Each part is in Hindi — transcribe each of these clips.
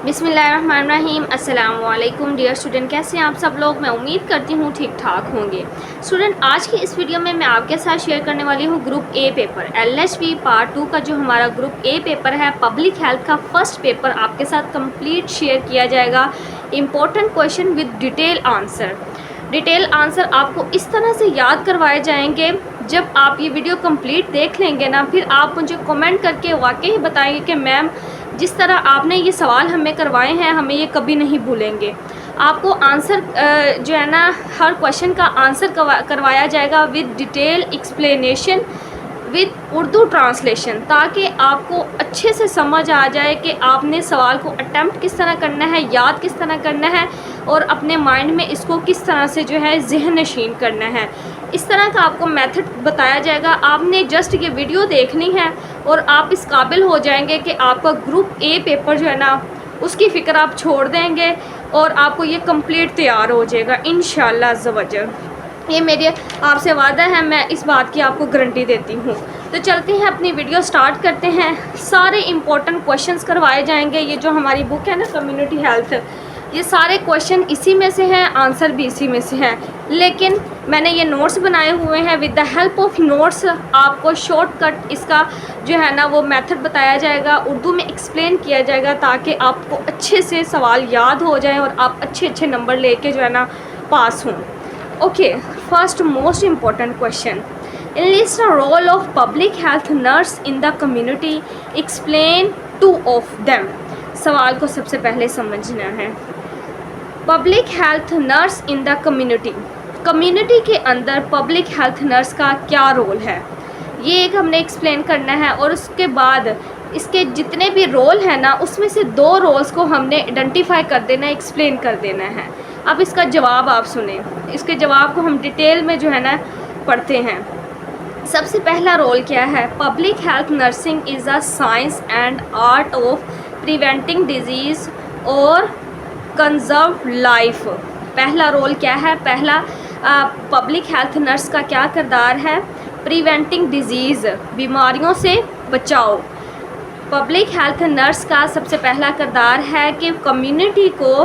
बिस्मिल्लाहिर्रहमानिर्रहीम। अस्सलाम वालेकुम डियर स्टूडेंट, कैसे हैं आप सब लोग। मैं उम्मीद करती हूँ ठीक ठाक होंगे। स्टूडेंट, आज की इस वीडियो में मैं आपके साथ शेयर करने वाली हूँ group A paper LHV part 2 का जो हमारा ग्रुप ए पेपर है, पब्लिक हेल्थ का फर्स्ट पेपर आपके साथ कंप्लीट शेयर किया जाएगा। Important question with detail answer. Detail answer आपको इस तरह से याद करवाए जाएंगे, जब आप ये वीडियो कंप्लीट देख लेंगे ना, फिर आप मुझे कमेंट करके वाकई ही बताएंगे कि मैम जिस तरह आपने ये सवाल हमें करवाए हैं, हमें ये कभी नहीं भूलेंगे। आपको आंसर जो है ना, हर क्वेश्चन का आंसर करवाया जाएगा with detail explanation with Urdu translation, ताकि आपको अच्छे से समझ आ जाए कि आपने सवाल को अटैम्प्ट किस तरह करना है, याद किस तरह करना है और अपने माइंड में इसको किस तरह से जो है ज़हन नशीन करना है। इस तरह का आपको मेथड बताया जाएगा। आपने जस्ट ये वीडियो देखनी है और आप इस काबिल हो जाएंगे कि आपका ग्रुप ए पेपर जो है ना, उसकी फ़िक्र आप छोड़ देंगे और आपको ये कंप्लीट तैयार हो जाएगा इंशाअल्लाह अज़्ज़वजल। ये मेरे आपसे वादा है, मैं इस बात की आपको गारंटी देती हूँ। तो चलते हैं, अपनी वीडियो स्टार्ट करते हैं। सारे इम्पोर्टेंट क्वेश्चंस करवाए जाएंगे। ये जो हमारी बुक है ना, कम्युनिटी हेल्थ, ये सारे क्वेश्चन इसी में से हैं, आंसर भी इसी में से हैं। लेकिन मैंने ये नोट्स बनाए हुए हैं। With the help of notes आपको शॉर्टकट इसका जो है ना वो मेथड बताया जाएगा, उर्दू में एक्सप्लेन किया जाएगा, ताकि आपको अच्छे से सवाल याद हो जाए और आप अच्छे अच्छे नंबर लेके जो है ना पास हों। Okay, first most important question, enlist the role of public health nurse in the community, explain two of them। सवाल को सबसे पहले समझना है। Public health nurse in the community, community के अंदर पब्लिक हेल्थ नर्स का क्या रोल है, ये एक हमने एक्सप्लेन करना है। और उसके बाद इसके जितने भी रोल हैं ना, उसमें से दो रोल्स को हमने आइडेंटिफाई कर देना, एक्सप्लेन कर देना है। अब इसका जवाब आप सुने, इसके जवाब को हम डिटेल में जो है ना पढ़ते हैं। सबसे पहला रोल क्या है? Public health nursing is a science and art of preventing disease और कंजर्व लाइफ। पहला रोल क्या है? पहला पब्लिक हेल्थ नर्स का क्या किरदार है? प्रिवेंटिंग डिजीज़, बीमारियों से बचाओ। पब्लिक हेल्थ नर्स का सबसे पहला किरदार है कि कम्युनिटी को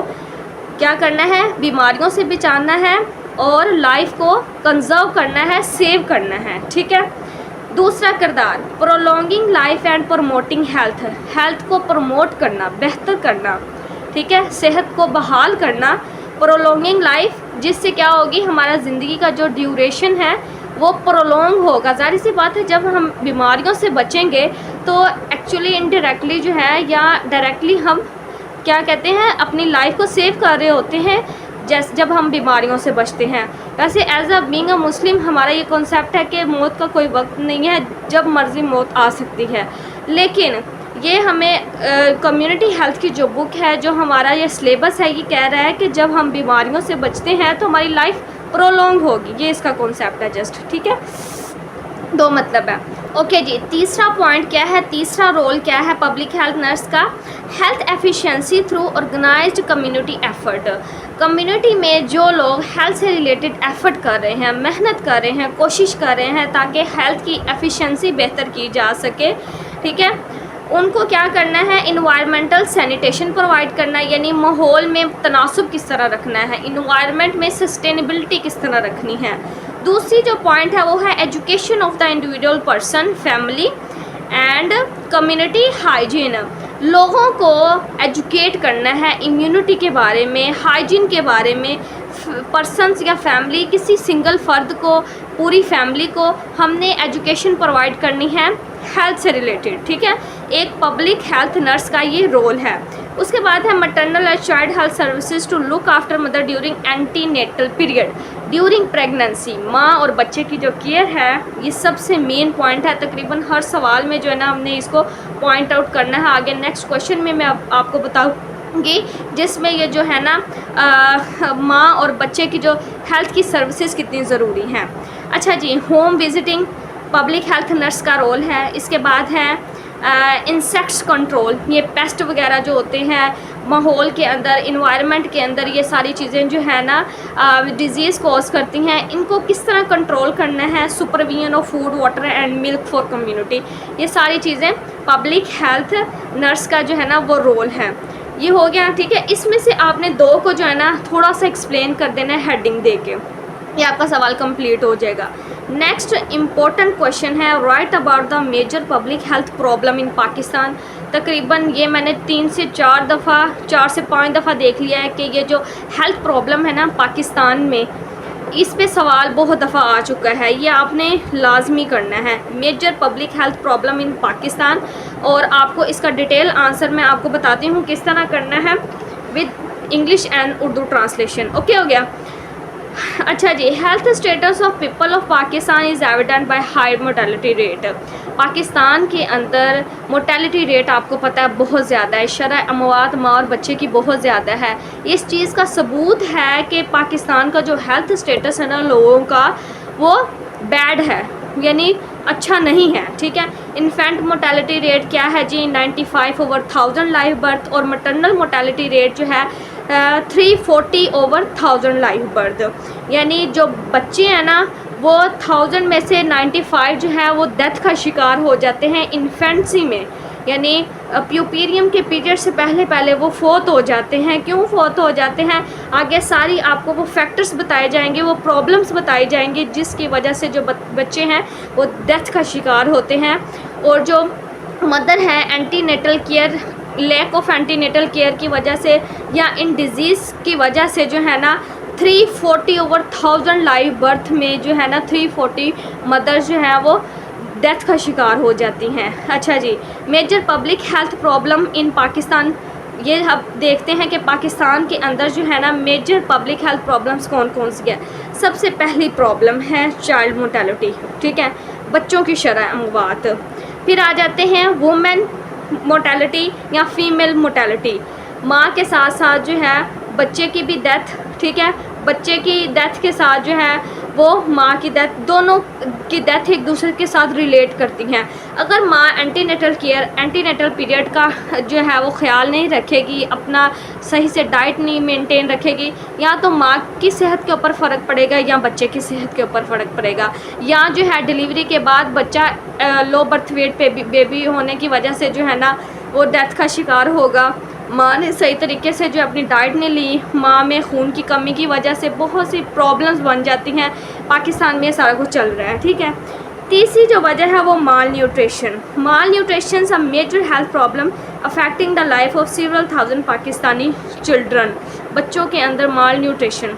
क्या करना है? बीमारियों से बचाना है और लाइफ को कंजर्व करना है, सेव करना है। ठीक है। दूसरा किरदार, prolonging life and promoting health, health को प्रमोट करना, बेहतर करना। ठीक है, सेहत को बहाल करना। प्रोलॉन्गिंग लाइफ, जिससे क्या होगी, हमारा ज़िंदगी का जो ड्यूरेशन है वो प्रोलॉन्ग होगा। ज़ाहिर सी बात है, जब हम बीमारियों से बचेंगे तो एक्चुअली इनडायरेक्टली जो है या डायरेक्टली हम क्या कहते हैं, अपनी लाइफ को सेव कर रहे होते हैं जैसे जब हम बीमारियों से बचते हैं। वैसे एज अ बीइंग अ मुस्लिम हमारा ये कॉन्सेप्ट है कि मौत का कोई वक्त नहीं है, जब मर्ज़ी मौत आ सकती है। लेकिन ये हमें कम्युनिटी हेल्थ की जो बुक है, जो हमारा ये सिलेबस है, ये कह रहा है कि जब हम बीमारियों से बचते हैं तो हमारी लाइफ प्रोलॉन्ग होगी। ये इसका कॉन्सेप्ट है जस्ट। ठीक है, दो मतलब है। ओके जी, तीसरा पॉइंट क्या है? तीसरा रोल क्या है पब्लिक हेल्थ नर्स का? Health efficiency through organised community effort. Community में जो लोग हेल्थ से रिलेटेड एफर्ट कर रहे हैं, मेहनत कर रहे हैं, कोशिश कर रहे हैं ताकि हेल्थ की एफिशिएंसी बेहतर की जा सके, ठीक है, उनको क्या करना है? इन्वायरमेंटल सैनिटेशन प्रोवाइड करना, यानी माहौल में तनासुब किस तरह रखना है, इन्वायरमेंट में सस्टेनेबिलिटी किस तरह रखनी है। दूसरी जो पॉइंट है वो है education of the individual person, family and community hygiene. लोगों को एजुकेट करना है इम्यूनिटी के बारे में, हाइजीन के बारे में। पर्सनस या फैमिली, किसी सिंगल फ़र्द को, पूरी फैमिली को हमने एजुकेशन प्रोवाइड करनी है हेल्थ से रिलेटेड। ठीक है, एक पब्लिक हेल्थ नर्स का ये रोल है। उसके बाद है maternal and child health services to look after mother during antenatal period, during pregnancy. माँ और बच्चे की जो केयर है, ये सबसे मेन पॉइंट है। तकरीबन हर सवाल में जो है ना हमने इसको पॉइंट आउट करना है। आगे नेक्स्ट क्वेश्चन में मैं आपको बताऊँगी, जिसमें ये जो है ना माँ और बच्चे की जो हेल्थ की सर्विसेज कितनी ज़रूरी हैं। अच्छा जी, home visiting public health nurse का रोल है। इसके बाद है इंसेक्ट्स कंट्रोल, ये पेस्ट वगैरह जो होते हैं माहौल के अंदर, इन्वायरमेंट के अंदर, ये सारी चीज़ें जो है ना डिजीज़ कॉज करती हैं, इनको किस तरह कंट्रोल करना है। Supervision of food, water and milk for community, ये सारी चीज़ें पब्लिक हेल्थ नर्स का जो है ना वो रोल है। ये हो गया, ठीक है। इसमें से आपने 2 को जो है ना थोड़ा सा एक्सप्लेन कर देना है हेडिंग दे के, ये आपका सवाल कंप्लीट हो जाएगा। नेक्स्ट इम्पोर्टेंट क्वेश्चन है, right about the major public health problem in Pakistan. तकरीबन ये मैंने 3 से 4 दफ़ा 4 से 5 दफ़ा देख लिया है कि ये जो हेल्थ प्रॉब्लम है ना पाकिस्तान में, इस पे सवाल बहुत दफ़ा आ चुका है, ये आपने लाजमी करना है, major public health problem in Pakistan. और आपको इसका डिटेल आंसर मैं आपको बताती हूँ किस तरह करना है with English and Urdu translation. Okay हो गया। अच्छा जी, health status of people of Pakistan is evident by high mortality rate. Pakistan के अंदर मोर्टेलिटी रेट आपको पता है बहुत ज़्यादा है, शरह अमवात माँ और बच्चे की बहुत ज़्यादा है। इस चीज़ का सबूत है कि पाकिस्तान का जो हेल्थ स्टेटस है ना लोगों का, वो बैड है, यानी अच्छा नहीं है, ठीक है। इन्फेंट मोर्टेलिटी रेट क्या है जी, 95/1000 लाइव बर्थ, और मटरनल मोर्टेलिटी रेट जो है 340/1000 लाइव बर्थ। यानी जो बच्चे हैं ना वो 1000 में से 95 जो है वो डेथ का शिकार हो जाते हैं इन्फेंट्सी में, यानी प्यूपेरियम के पीरियड से पहले वो फोत हो जाते हैं। क्यों फोत हो जाते हैं, आगे सारी आपको वो फैक्टर्स बताए जाएंगे, वो प्रॉब्लम्स बताई जाएंगी जिसकी वजह से जो बच्चे हैं वो डेथ का शिकार होते हैं। और जो मदर है antenatal care, lack of antenatal care की वजह से या इन डिज़ीज़ की वजह से जो है ना 340/1000 लाइव बर्थ में जो है ना 340 मदर्स जो हैं वो डेथ का शिकार हो जाती हैं। अच्छा जी, major public health problem in Pakistan, ये अब देखते हैं कि पाकिस्तान के अंदर जो है ना मेजर पब्लिक हेल्थ प्रॉब्लम्स कौन कौन सी है। सबसे पहली प्रॉब्लम है चाइल्ड मोर्टेलिटी, ठीक है, बच्चों की शरह अमवात। फिर आ जाते हैं वुमेन मोर्टेलिटी या फीमेल मोर्टेलिटी, माँ के साथ साथ जो है बच्चे की भी डेथ, ठीक है, बच्चे की डेथ के साथ जो है वो माँ की डेथ, दोनों की डेथ एक दूसरे के साथ रिलेट करती हैं। अगर माँ एंटीनेटल केयर, एंटीनेटल पीरियड का जो है वो ख्याल नहीं रखेगी, अपना सही से डाइट नहीं मेंटेन रखेगी, या तो माँ की सेहत के ऊपर फ़र्क पड़ेगा या बच्चे की सेहत के ऊपर फ़र्क पड़ेगा, या जो है डिलीवरी के बाद बच्चा लो बर्थ वेट पे बेबी होने की वजह से जो है ना वो डेथ का शिकार होगा। माँ ने सही तरीके से जो अपनी डाइट नहीं ली, माँ में खून की कमी की वजह से बहुत सी प्रॉब्लम्स बन जाती हैं। पाकिस्तान में सारा कुछ चल रहा है, ठीक है। तीसरी जो वजह है वो malnutrition. Malnutrition a major health problem affecting the life of several thousand Pakistani children. बच्चों के अंदर माल न्यूट्रिशन,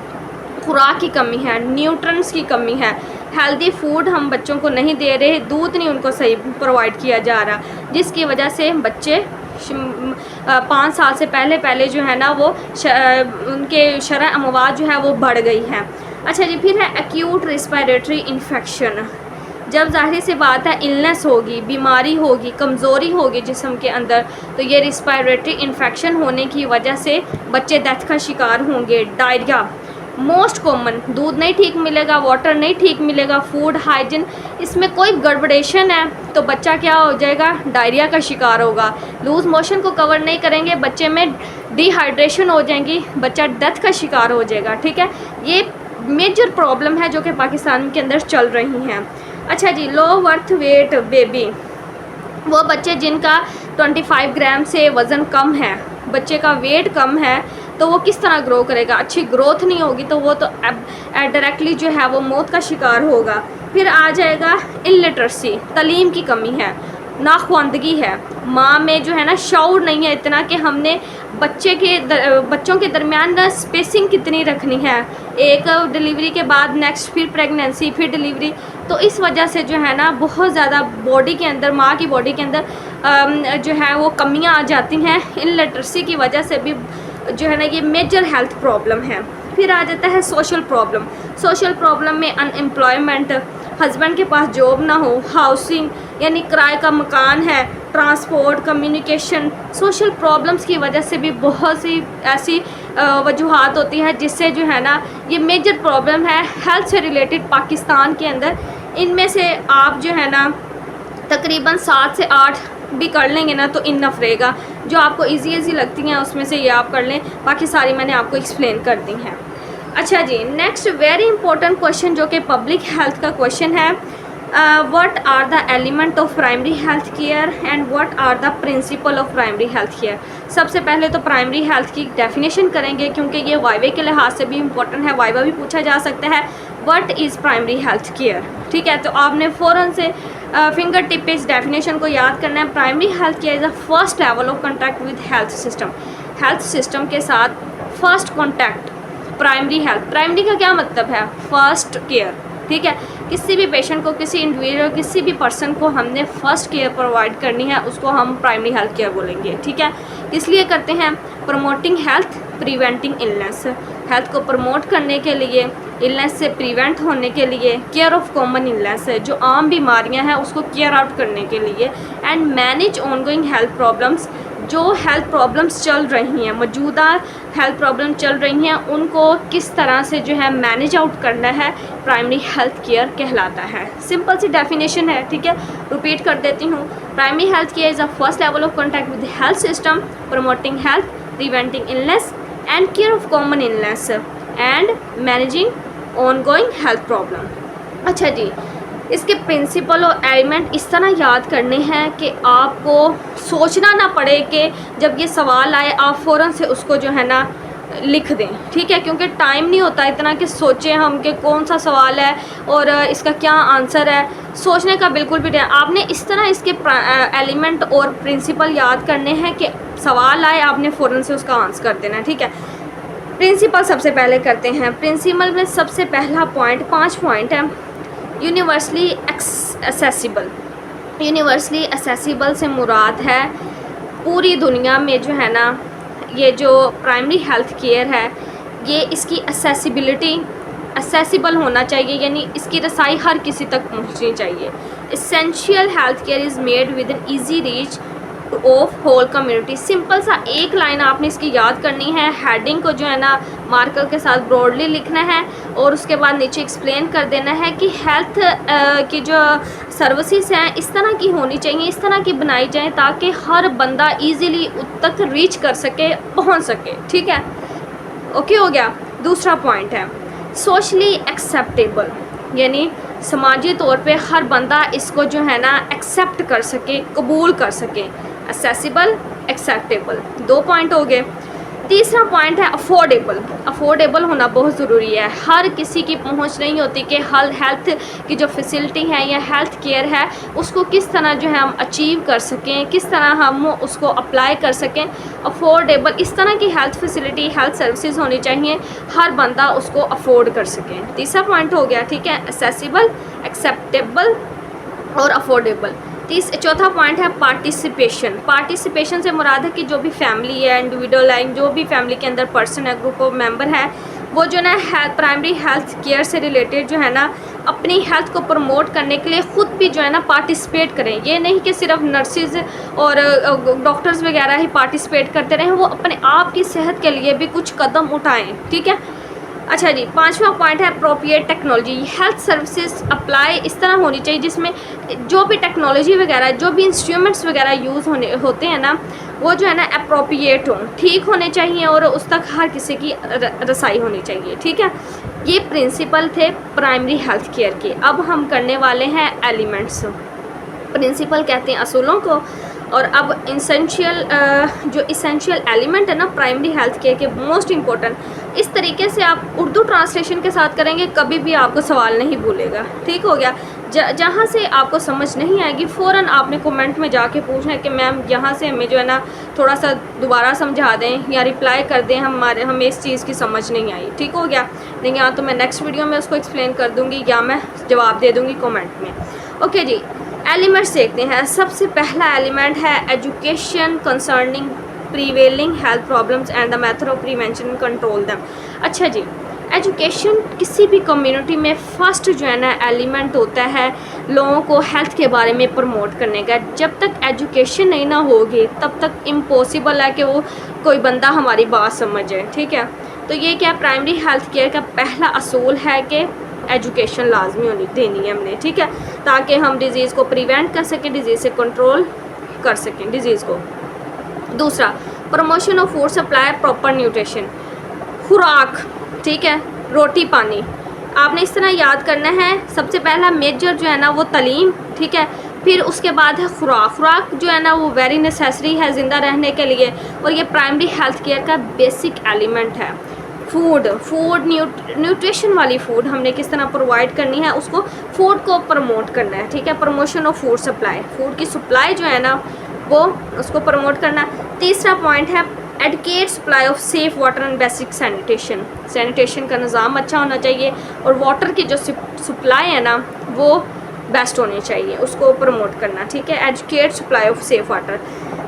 खुराक की कमी है, न्यूट्रंस की कमी है, हेल्दी फूड हम बच्चों को नहीं दे रहे, दूध नहीं उनको सही प्रोवाइड किया जा रहा, जिसकी वजह से बच्चे 5 साल से पहले जो है ना वो उनके शरह अमवात जो है वो बढ़ गई है। अच्छा जी, फिर है एक्यूट रिस्पायरेटरी इन्फेक्शन। जब जाहिर सी बात है इलनेस होगी, बीमारी होगी, कमज़ोरी होगी जिस्म के अंदर, तो ये रिस्पायरेटरी इन्फेक्शन होने की वजह से बच्चे डेथ का शिकार होंगे। डायरिया मोस्ट कॉमन, दूध नहीं ठीक मिलेगा, वाटर नहीं ठीक मिलेगा, फूड हाइजीन इसमें कोई गड़बड़ेशन है तो बच्चा क्या हो जाएगा, डायरिया का शिकार होगा। लूज़ मोशन को कवर नहीं करेंगे, बच्चे में डिहाइड्रेशन हो जाएंगी, बच्चा डेथ का शिकार हो जाएगा, ठीक है। ये मेजर प्रॉब्लम है जो कि पाकिस्तान के अंदर चल रही हैं। अच्छा जी, लो बर्थ वेट बेबी, वो बच्चे जिनका 25 ग्राम से वज़न कम है, बच्चे का वेट कम है, तो वो किस तरह ग्रो करेगा, अच्छी ग्रोथ नहीं होगी तो वो तो डायरेक्टली जो है वो मौत का शिकार होगा। फिर आ जाएगा इलिटरेसी, तालीम की कमी है, नाख्वानदगी है, माँ में जो है ना शऊर नहीं है इतना कि हमने बच्चों के दरमियान ना स्पेसिंग कितनी रखनी है, एक डिलीवरी के बाद नेक्स्ट फिर प्रेगनेंसी फिर डिलीवरी, तो इस वजह से जो है ना बहुत ज़्यादा बॉडी के अंदर, माँ की बॉडी के अंदर जो है वो कमियाँ आ जाती हैं। इलिटरेसी की वजह से भी जो है ना ये मेजर हेल्थ प्रॉब्लम है। फिर आ जाता है सोशल प्रॉब्लम। सोशल प्रॉब्लम में अनएम्प्लॉयमेंट, हस्बैंड के पास जॉब ना हो, हाउसिंग यानी किराए का मकान है, ट्रांसपोर्ट, कम्युनिकेशन, सोशल प्रॉब्लम्स की वजह से भी बहुत सी ऐसी वजूहात होती है जिससे जो है ना ये मेजर प्रॉब्लम है हेल्थ से रिलेटेड पाकिस्तान के अंदर। इनमें से आप जो है ना तकरीबन 7 से 8 भी कर लेंगे ना तो इनफ रहेगा, जो आपको इजी लगती हैं उसमें से ये आप कर लें, बाकी सारी मैंने आपको एक्सप्लेन कर दी हैं। अच्छा जी, नेक्स्ट वेरी इंपॉर्टेंट क्वेश्चन जो कि पब्लिक हेल्थ का क्वेश्चन है, what are the element of primary health care and what are the principle of primary health care। सबसे पहले तो प्राइमरी हेल्थ की डेफिनेशन करेंगे क्योंकि ये वाइवे के लिहाज से भी इम्पोर्टेंट है, वाइवा भी पूछा जा सकता है। What is primary health care, ठीक है। तो आपने फ़ौरन से फिंगर टिप पे इस डेफिनेशन को याद करना है। Primary health care is the first level of contact with health system, health system के साथ first contact. Primary health, primary का क्या मतलब है, फर्स्ट केयर, ठीक है। किसी भी पेशेंट को, किसी इंडिविजुअल, किसी भी पर्सन को हमने फ़र्स्ट केयर प्रोवाइड करनी है, उसको हम प्राइमरी हेल्थ केयर बोलेंगे, ठीक है। किस लिए करते हैं, promoting health, preventing illness, health को प्रमोट करने के लिए, इलनेस से प्रिवेंट होने के लिए, केयर ऑफ कॉमन इलनेस है जो आम बीमारियां हैं उसको केयर आउट करने के लिए, and manage ongoing health problems, जो हेल्थ प्रॉब्लम्स चल रही हैं, मौजूदा हेल्थ प्रॉब्लम चल रही हैं, उनको किस तरह से जो है मैनेज आउट करना है, प्राइमरी हेल्थ केयर कहलाता है। सिंपल सी डेफिनेशन है, ठीक है। रिपीट कर देती हूँ। Primary health care is a first level of contact with health system, promoting health, preventing illness and care of common illness and managing ongoing health problem. अच्छा जी, इसके प्रिंसिपल और एलिमेंट इस तरह याद करने हैं कि आपको सोचना ना पड़े कि जब ये सवाल आए आप फ़ौरन से उसको जो है ना लिख दें, ठीक है। क्योंकि टाइम नहीं होता इतना कि सोचें हम कि कौन सा सवाल है और इसका क्या आंसर है, सोचने का बिल्कुल भी नहीं। आपने इस तरह इसके एलिमेंट और प्रिंसिपल याद करने हैं कि सवाल आए आपने फ़ौरन से उसका आंसर कर देना, ठीक है। प्रिंसिपल सबसे पहले करते हैं। प्रिंसिपल में सबसे पहला पॉइंट, 5 पॉइंट है। यूनिवर्सली एक्सेसिबल, यूनिवर्सली एक्सेसिबल से मुराद है पूरी दुनिया में जो है ना ये जो प्राइमरी हेल्थ केयर है ये इसकी एक्सेसिबिलिटी, एक्सेसिबल होना चाहिए, यानी इसकी रसाई हर किसी तक पहुंचनी चाहिए। Essential health care is made with an easy reach of whole community. Simple सा एक लाइन आपने इसकी याद करनी है। हेडिंग को जो है ना मार्कर के साथ ब्रॉडली लिखना है और उसके बाद नीचे एक्सप्लेन कर देना है कि हेल्थ की जो सर्विसेज हैं इस तरह की होनी चाहिए, इस तरह की बनाई जाए ताकि हर बंदा इजीली उस तक रीच कर सके, पहुंच सके, ठीक है। ओके हो गया। दूसरा पॉइंट है सोशली एक्सेप्टेबल, यानी समाजी तौर पे हर बंदा इसको जो है ना एक्सेप्ट कर सके, कबूल कर सके। एक्सेसिबल, एक्सेप्टेबल, 2 पॉइंट हो गए। तीसरा पॉइंट है अफोर्डेबल। अफोर्डेबल होना बहुत ज़रूरी है। हर किसी की पहुंच नहीं होती कि हेल्थ की जो फैसिलिटी है या हेल्थ केयर है उसको किस तरह जो है हम अचीव कर सकें, किस तरह हम उसको अप्लाई कर सकें। अफोर्डेबल, इस तरह की हेल्थ फैसिलिटी, हेल्थ सर्विसेज होनी चाहिए हर बंदा उसको अफोर्ड कर सके। तीसरा पॉइंट हो गया, ठीक है, एक्सेसिबल, एक्सेप्टेबल और अफोर्डेबल। चौथा पॉइंट है पार्टिसिपेशन। पार्टिसिपेशन से मुराद है कि जो भी फैमिली है, इंडिविजुअल है, जो भी फैमिली के अंदर पर्सन है, ग्रुप ऑफ मेंबर है, वो जो ना प्राइमरी हेल्थ केयर से रिलेटेड जो है ना अपनी हेल्थ को प्रमोट करने के लिए ख़ुद भी जो है ना पार्टिसिपेट करें। ये नहीं कि सिर्फ नर्सेज और डॉक्टर्स वगैरह ही पार्टिसिपेट करते रहें, वो अपने आप की सेहत के लिए भी कुछ कदम उठाएँ, ठीक है। अच्छा जी, 5वां पॉइंट है appropriate technology. Health services apply इस तरह होनी चाहिए जिसमें जो भी टेक्नोलॉजी वगैरह, जो भी इंस्ट्रूमेंट्स वगैरह यूज़ होते हैं ना वो जो है ना अप्रोप्रिएट हों, ठीक होने चाहिए और उस तक हर किसी की रसाई होनी चाहिए, ठीक है। ये प्रिंसिपल थे प्राइमरी हेल्थ केयर के। अब हम करने वाले हैं एलिमेंट्स। प्रिंसिपल कहते हैं असूलों को, और अब जो इसेंशियल एलिमेंट है ना प्राइमरी हेल्थ केयर के, मोस्ट इम्पोर्टेंट, इस तरीके से आप उर्दू ट्रांसलेशन के साथ करेंगे कभी भी आपको सवाल नहीं भूलेगा, ठीक हो गया। जहाँ से आपको समझ नहीं आएगी फ़ौरन आपने कमेंट में जाके पूछना है कि मैम यहाँ से हमें जो है ना थोड़ा सा दोबारा समझा दें या रिप्लाई कर दें, हमें इस चीज़ की समझ नहीं आई, ठीक हो गया। नहीं या तो मैं नेक्स्ट वीडियो में उसको एक्सप्लेन कर दूँगी या मैं जवाब दे दूँगी कमेंट में। ओके जी, एलिमेंट्स देखते हैं। सबसे पहला एलिमेंट है education concerning prevailing health problems and the method of prevention control them. अच्छा जी, एजुकेशन किसी भी कम्युनिटी में फ़र्स्ट जो है ना एलिमेंट होता है लोगों को हेल्थ के बारे में प्रमोट करने का। जब तक एजुकेशन नहीं ना होगी तब तक इम्पॉसिबल है कि वो कोई बंदा हमारी बात समझे, ठीक है। तो ये क्या प्राइमरी हेल्थ केयर का पहला असूल है कि एजुकेशन लाजमी होनी देनी है हमने, ठीक है, ताकि हम डिज़ीज़ को प्रिवेंट कर सकें, डिज़ीज़ से कंट्रोल कर सकें डिज़ीज़ को। दूसरा, promotion of food supply, proper nutrition, खुराक, ठीक है, रोटी पानी, आपने इस तरह याद करना है। सबसे पहला मेजर जो है ना वो तालीम, ठीक है। फिर उसके बाद है खुराक। खुराक जो है ना वो वेरी नेसेसरी है ज़िंदा रहने के लिए, और ये प्राइमरी हेल्थ केयर का बेसिक एलिमेंट है। फूड न्यूट्रिशन वाली फूड हमने किस तरह प्रोवाइड करनी है, उसको फूड को प्रमोट करना है, ठीक है। Promotion of food supply, food की सप्लाई जो है ना वो उसको प्रमोट करना। तीसरा पॉइंट है adequate supply of safe water and basic sanitation का निज़ाम अच्छा होना चाहिए, और वाटर की जो सप्लाई है ना वो बेस्ट होनी चाहिए, उसको प्रमोट करना, ठीक है। Educate supply of safe water.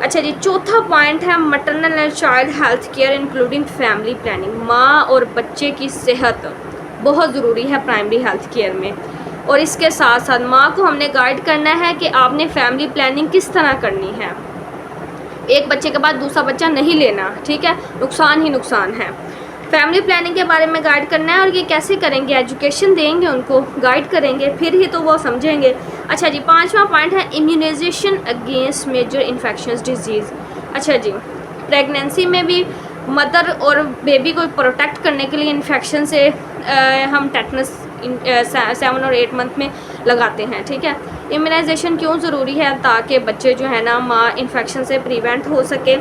अच्छा जी, चौथा पॉइंट है maternal and child health care including family planning. माँ और बच्चे की सेहत बहुत ज़रूरी है प्राइमरी हेल्थ केयर में, और इसके साथ साथ माँ को हमने गाइड करना है कि आपने फैमिली प्लानिंग किस तरह करनी है। एक बच्चे के बाद दूसरा बच्चा नहीं लेना, ठीक है, नुकसान ही नुकसान है। फैमिली प्लानिंग के बारे में गाइड करना है, और ये कैसे करेंगे, एजुकेशन देंगे उनको, गाइड करेंगे, फिर ही तो वो समझेंगे। अच्छा जी, पांचवा पॉइंट है immunisation against major infections diseases. अच्छा जी, प्रेगनेंसी में भी मदर और बेबी को प्रोटेक्ट करने के लिए इन्फेक्शन से हम टेटनस 7 और 8 मंथ में लगाते हैं, ठीक है। इम्यूनाइजेशन क्यों ज़रूरी है, ताकि बच्चे जो है ना माँ इन्फेक्शन से प्रिवेंट हो सके।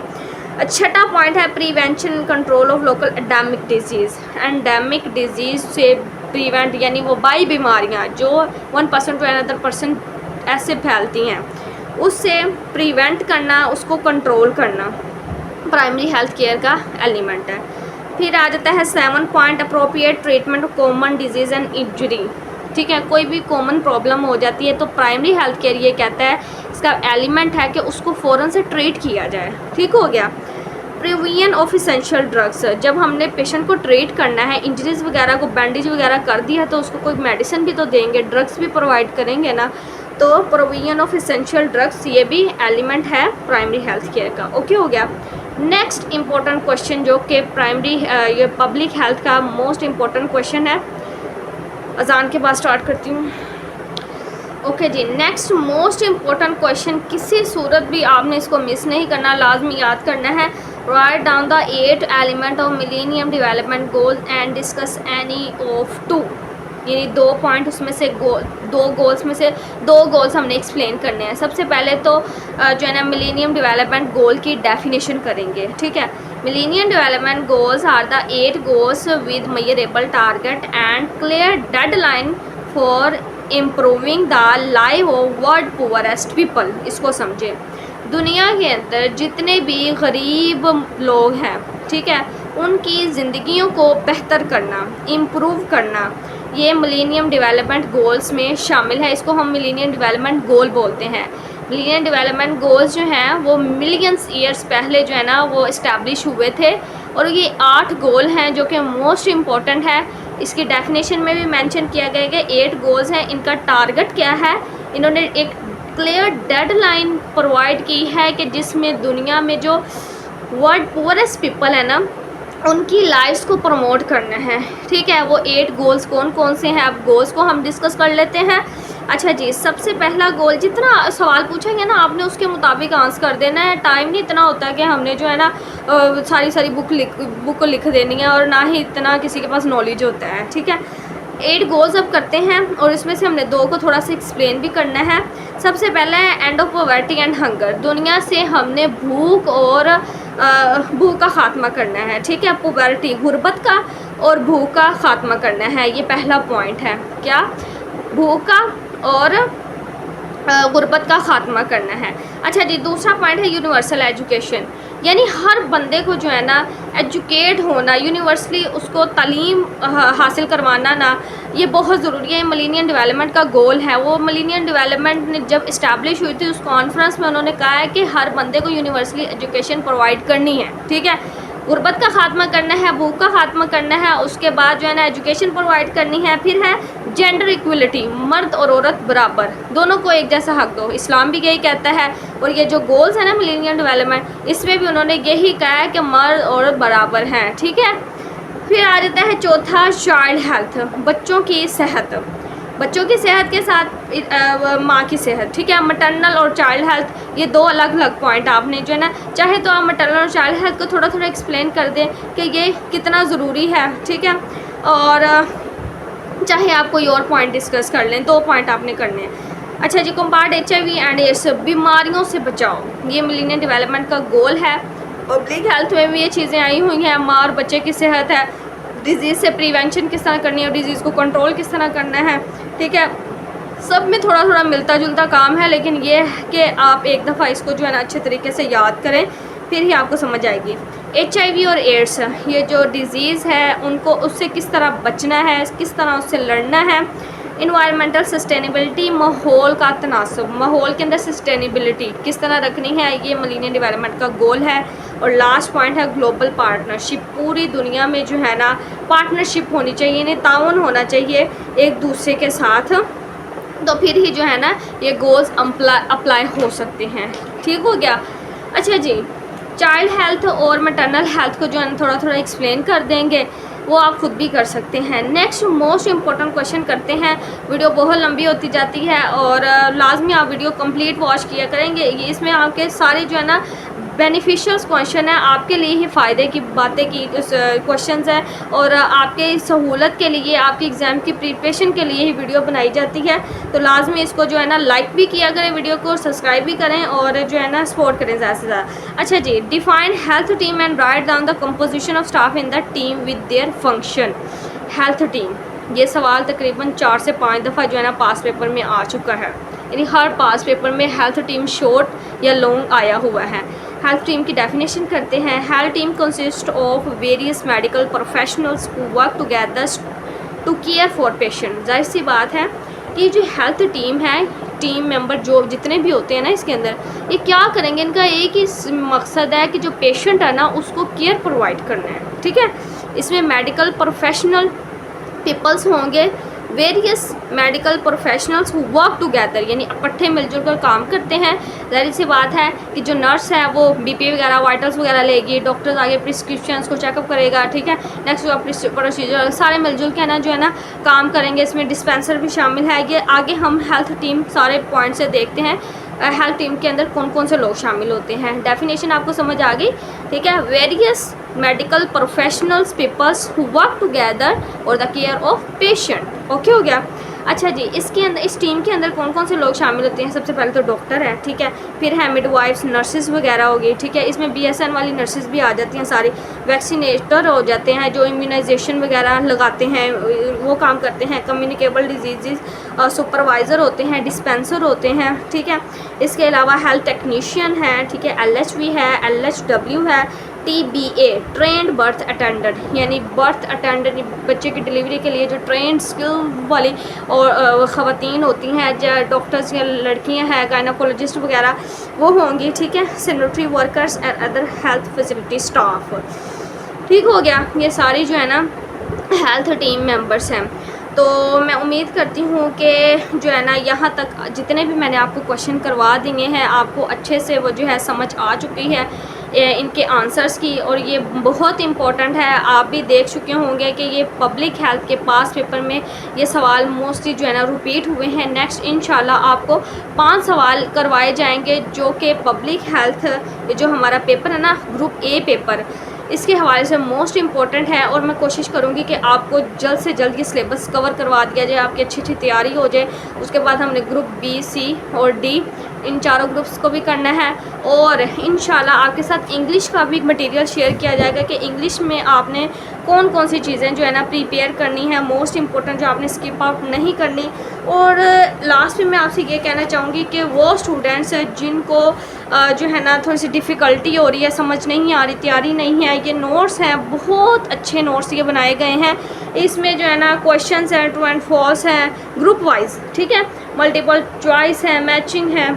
छठा पॉइंट है prevention control of local endemic disease. Endemic disease से प्रिवेंट यानी वबाई बीमारियाँ जो 1% टू अनदर पर्सन ऐसे फैलती हैं, उससे प्रिवेंट करना, उसको कंट्रोल करना प्राइमरी हेल्थ केयर का एलिमेंट है। फिर आ जाता है 7 point appropriate treatment of common disease and injury, ठीक है। कोई भी कॉमन प्रॉब्लम हो जाती है तो प्राइमरी हेल्थ केयर ये कहता है, इसका एलिमेंट है कि उसको फ़ौरन से ट्रीट किया जाए, ठीक हो गया। प्रिवेंशन ऑफ इसेंशियल ड्रग्स, जब हमने पेशेंट को ट्रीट करना है, इंजरीज वगैरह को बैंडेज वगैरह कर दिया तो उसको कोई मेडिसिन भी तो देंगे, ड्रग्स भी प्रोवाइड करेंगे ना, तो प्रिवेंशन ऑफ इसेंशियल ड्रग्स ये भी एलिमेंट है प्राइमरी हेल्थ केयर का। ओके हो गया। नेक्स्ट इम्पोर्टेंट क्वेश्चन जो कि प्राइमरी ये पब्लिक हेल्थ का मोस्ट इम्पोर्टेंट क्वेश्चन है, अजान के बाद स्टार्ट करती हूँ। ओके जी, नेक्स्ट मोस्ट इम्पोर्टेंट क्वेश्चन, किसी सूरत भी आपने इसको मिस नहीं करना, लाजमी याद करना है। Right down the 8 element of millennium development goals and discuss any of 2, यानी 2 पॉइंट उसमें से 2 गोल्स में से 2 गोल्स हमने एक्सप्लेन करने हैं। सबसे पहले तो जो है ना मिलेनियम डेवलपमेंट गोल की डेफिनेशन करेंगे, ठीक है। Millennium development goals are the 8 goals with measurable target and clear deadline for improving the life of world poorest people. इसको समझे, दुनिया के अंदर जितने भी गरीब लोग हैं, ठीक है, उनकी ज़िंदगियों को बेहतर करना, इम्प्रूव करना, ये मिलेनियम डेवलपमेंट गोल्स में शामिल है। इसको हम मिलेनियम डेवलपमेंट गोल बोलते हैं। मिलेनियम डेवलपमेंट गोल्स जो हैं वो मिलियंस ईयर्स पहले जो है ना वो इस्टेब्लिश हुए थे, और ये 8 गोल हैं जो कि मोस्ट इम्पॉर्टेंट है। इसकी डेफिनेशन में भी मेंशन किया गया है कि 8 गोल्स हैं। इनका टारगेट क्या है, इन्होंने एक क्लियर डेडलाइन प्रोवाइड की है कि जिसमें दुनिया में जो वर्ल्ड पुअरेस्ट पीपल है ना उनकी लाइफ्स को प्रमोट करना है, ठीक है। वो 8 गोल्स कौन कौन से हैं, अब गोल्स को हम डिस्कस कर लेते हैं। अच्छा जी, सबसे पहला गोल, जितना सवाल पूछेंगे ना आपने उसके मुताबिक आंसर कर देना है। टाइम नहीं इतना होता कि हमने जो है ना सारी बुक लिख देनी है, और ना ही इतना किसी के पास नॉलेज होता है, ठीक है। 8 गोल्स अब करते हैं, और इसमें से हमने 2 को थोड़ा सा एक्सप्लेन भी करना है। सबसे पहला है end of poverty and hunger. दुनिया से हमने भूख और भूख का ख़ात्मा करना है, ठीक है। पॉवर्टी, गुर्बत का, और भूख का ख़ात्मा करना है, ये पहला पॉइंट है। क्या? भूख का और गुर्बत का ख़ात्मा करना है। अच्छा जी, दूसरा पॉइंट है यूनिवर्सल एजुकेशन, यानी हर बंदे को जो है ना एजुकेट होना, यूनिवर्सली उसको तालीम हासिल करवाना ना, ये बहुत ज़रूरी है। मिलेनियम डेवलपमेंट का गोल है। वो मिलेनियम डेवलपमेंट ने जब इस्टेब्लिश हुई थी उस कॉन्फ्रेंस में उन्होंने कहा है कि हर बंदे को यूनिवर्सली एजुकेशन प्रोवाइड करनी है, ठीक है। गुर्बत का ख़ात्मा करना है, भूख का ख़ात्मा करना है, उसके बाद जो है ना एजुकेशन प्रोवाइड करनी है। फिर है जेंडर इक्वलिटी, मर्द और औरत बराबर, दोनों को एक जैसा हक दो। इस्लाम भी यही कहता है, और ये जो गोल्स है ना मिलेनियम डेवलपमेंट, इसमें भी उन्होंने यही कहा है कि मर्द और औरत बराबर हैं, ठीक है। फिर आ जाता है चौथा चाइल्ड हेल्थ, बच्चों की सेहत। बच्चों की सेहत के साथ माँ की सेहत, ठीक है। मैटरनल और चाइल्ड हेल्थ, ये 2 अलग अलग पॉइंट आपने जो है ना, चाहे तो आप मैटरनल और चाइल्ड हेल्थ को थोड़ा थोड़ा एक्सप्लेन कर दें कि ये कितना ज़रूरी है, ठीक है। और चाहे आप कोई और पॉइंट डिस्कस कर लें, 2 पॉइंट आपने करने हैं। अच्छा जी, कॉम्बैट HIV एंड एड्स, बीमारियों से बचाओ, ये मिलेनियम डेवलपमेंट का गोल है। पब्लिक हेल्थ में भी ये चीज़ें आई हुई हैं। माँ और बच्चे की सेहत है, डिज़ीज़ से प्रिवेंशन किस तरह करनी है और डिज़ीज़ को कंट्रोल किस तरह करना है, ठीक है। सब में थोड़ा थोड़ा मिलता जुलता काम है, लेकिन ये है कि आप एक दफ़ा इसको जो है ना अच्छे तरीके से याद करें, फिर ही आपको समझ आएगी। HIV और एड्स, ये जो डिज़ीज़ है उनको उससे किस तरह बचना है, किस तरह उससे लड़ना है। इन्वायरमेंटल सस्टेनेबिलिटी, माहौल का तनासब, माहौल के अंदर सस्टेनेबिलिटी किस तरह रखनी है, ये मिलेनियम डेवलपमेंट का गोल है। और लास्ट पॉइंट है ग्लोबल पार्टनरशिप, पूरी दुनिया में जो है ना पार्टनरशिप होनी चाहिए, यानी ताउन होना चाहिए एक दूसरे के साथ, तो फिर ही जो है ना ये गोल्स अप्लाई हो सकते हैं। ठीक हो गया। अच्छा जी, चाइल्ड हेल्थ और मैटरनल हेल्थ को जो है ना थोड़ा थोड़ा एक्सप्लेन कर देंगे, वो आप खुद भी कर सकते हैं। नेक्स्ट मोस्ट इम्पोर्टेंट क्वेश्चन करते हैं। वीडियो बहुत लंबी होती जाती है और लाजमी आप वीडियो कंप्लीट वॉच किया करेंगे। ये इसमें आपके सारे जो है ना बेनिफिशियल क्वेश्चन है, आपके लिए ही फ़ायदे की बातें की क्वेश्चंस हैं और आपके सहूलत के लिए, आपके एग्ज़ाम की प्रिपरेशन के लिए ही वीडियो बनाई जाती है। तो लाजमी इसको जो है ना लाइक भी किया करें, वीडियो को सब्सक्राइब भी करें और जो है ना सपोर्ट करें ज़्यादा से ज़्यादा। अच्छा जी, define health team and write down the composition of staff in the team with their function. Health team, ये सवाल तकरीबन 4 से 5 दफ़ा जो है ना पास पेपर में आ चुका है, यानी हर पास पेपर में हेल्थ टीम शॉर्ट या लॉन्ग आया हुआ है। हेल्थ टीम की डेफिनेशन करते हैं। Health team consist of various medical professionals who work together to care for patient. जाहिर सी बात है कि जो हेल्थ टीम है, टीम मेंबर जो जितने भी होते हैं ना इसके अंदर, ये क्या करेंगे, इनका एक ही मकसद है कि जो पेशेंट है ना उसको केयर प्रोवाइड करना है, ठीक है। इसमें मेडिकल प्रोफेशनल पीपल्स होंगे, various medical professionals who work together, यानी इकट्ठे मिलजुल कर काम करते हैं। जाहिर सी बात है कि जो नर्स है वो BP वगैरह वाइटल्स वगैरह लेगी, डॉक्टर्स आगे प्रिस्क्रिप्शंस को चेकअप करेगा, ठीक है। नेक्स्ट प्रोसीजर सारे मिलजुल के ना जो है ना काम करेंगे। इसमें डिस्पेंसर भी शामिल है। ये आगे हम हेल्थ टीम सारे पॉइंट से देखते हैं हेल्थ टीम के अंदर कौन कौन से लोग शामिल होते हैं। डेफिनेशन आपको समझ आ गई, ठीक है। Various medical professionals peoples who work together और the care of patient. Okay हो गया। अच्छा जी, इसके अंदर इस टीम के अंदर कौन कौन से लोग शामिल होते हैं। सबसे पहले तो डॉक्टर है, ठीक है। फिर है मिडवाइफ्स, नर्सेज वगैरह हो गई, ठीक है। इसमें BSN वाली नर्सेज भी आ जाती हैं सारी। वैक्सीनेटर हो जाते हैं जो इम्यूनाइजेशन वगैरह लगाते हैं, वो काम करते हैं। कम्युनिकेबल डिजीज़ सुपरवाइज़र होते हैं, डिस्पेंसर होते हैं, ठीक है। इसके अलावा हेल्थ टेक्नीशियन है, ठीक है। LHV है, LHW है, TBA ट्रेंड बर्थ अटेंडेंट, यानी बर्थ अटेंडेंट बच्चे की डिलीवरी के लिए जो ट्रेंड स्किल वाली और ख़वातीन होती हैं, जो डॉक्टर्स या लड़कियां हैं, गायनोकोलॉजिस्ट वगैरह वो होंगी, ठीक है। Sanitary workers and other health facility staff. ठीक हो गया। ये सारी जो है ना हेल्थ टीम मेंबर्स हैं। तो मैं उम्मीद करती हूँ कि जो है ना यहाँ तक जितने भी मैंने आपको क्वेश्चन करवा दिए हैं, आपको अच्छे से वो जो है समझ आ चुकी है इनके आंसर्स की, और ये बहुत इम्पोर्टेंट है। आप भी देख चुके होंगे कि ये पब्लिक हेल्थ के पास पेपर में ये सवाल मोस्टली जो है ना रिपीट हुए हैं। नेक्स्ट इंशाल्लाह आपको 5 सवाल करवाए जाएंगे जो कि पब्लिक हेल्थ जो हमारा पेपर है ना ग्रुप A पेपर, इसके हवाले से मोस्ट इम्पॉर्टेंट है। और मैं कोशिश करूँगी कि आपको जल्द से जल्द ये सिलेबस कवर करवा दिया जाए, आपकी अच्छी अच्छी तैयारी हो जाए। उसके बाद हमने ग्रुप B, C और D इन चारों ग्रुप्स को भी करना है। और इंशाल्लाह आपके साथ इंग्लिश का भी मटेरियल शेयर किया जाएगा कि इंग्लिश में आपने कौन कौन सी चीज़ें जो है ना प्रिपेयर करनी है, मोस्ट इम्पोर्टेंट जो आपने स्किप आउट नहीं करनी। और लास्ट में मैं आपसे ये कहना चाहूँगी कि वो स्टूडेंट्स जिनको जो है ना थोड़ी सी डिफ़िकल्टी हो रही है, समझ नहीं आ रही, तैयारी नहीं है, ये नोट्स हैं, बहुत अच्छे नोट्स ये बनाए गए हैं। इसमें जो है ना क्वेश्चंस हैं, ट्रू एंड फॉल्स हैं, ग्रुप वाइज, ठीक है। मल्टीपल चॉइस है, मैचिंग है,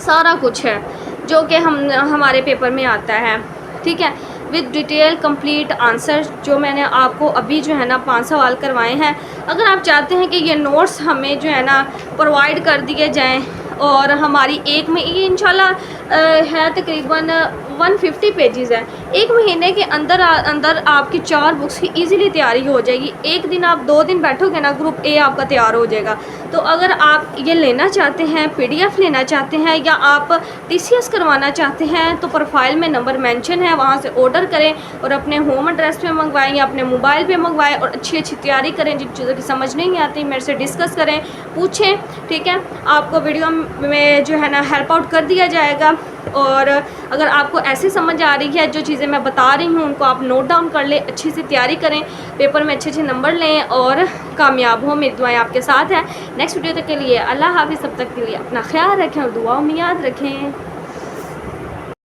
सारा कुछ है जो कि हमारे पेपर में आता है, ठीक है। विद डिटेल कंप्लीट आंसर जो मैंने आपको अभी जो है ना 5 सवाल करवाए हैं। अगर आप चाहते हैं कि ये नोट्स हमें जो है ना प्रोवाइड कर दिए जाएं और हमारी एक में ये इंशाल्लाह है तकरीबन 150 पेजेस है। एक महीने के अंदर अंदर आपकी 4 बुक्स की ईज़िली तैयारी हो जाएगी। एक दिन आप 2 दिन बैठोगे ना, ग्रुप ए आपका तैयार हो जाएगा। तो अगर आप ये लेना चाहते हैं, PDF लेना चाहते हैं या आप TCS करवाना चाहते हैं तो प्रोफाइल में नंबर मेंशन है, वहाँ से ऑर्डर करें और अपने होम एड्रेस पे मंगवाएं या अपने मोबाइल पे मंगवाएं और अच्छी अच्छी तैयारी करें। जिन चीज़ों की समझ नहीं आती मेरे से डिस्कस करें, पूछें, ठीक है। आपको वीडियो में जो है ना हेल्प आउट कर दिया जाएगा। और अगर आपको ऐसे समझ आ रही है, जो चीज़ें मैं बता रही हूँ उनको आप नोट डाउन कर लें, अच्छी से तैयारी करें, पेपर में अच्छे अच्छे नंबर लें और कामयाब हो। मेरी दुआएं आपके साथ हैं। नेक्स्ट वीडियो तक के लिए अल्लाह हाफिज़। तब तक के लिए अपना ख्याल रखें और दुआओं में याद रखें।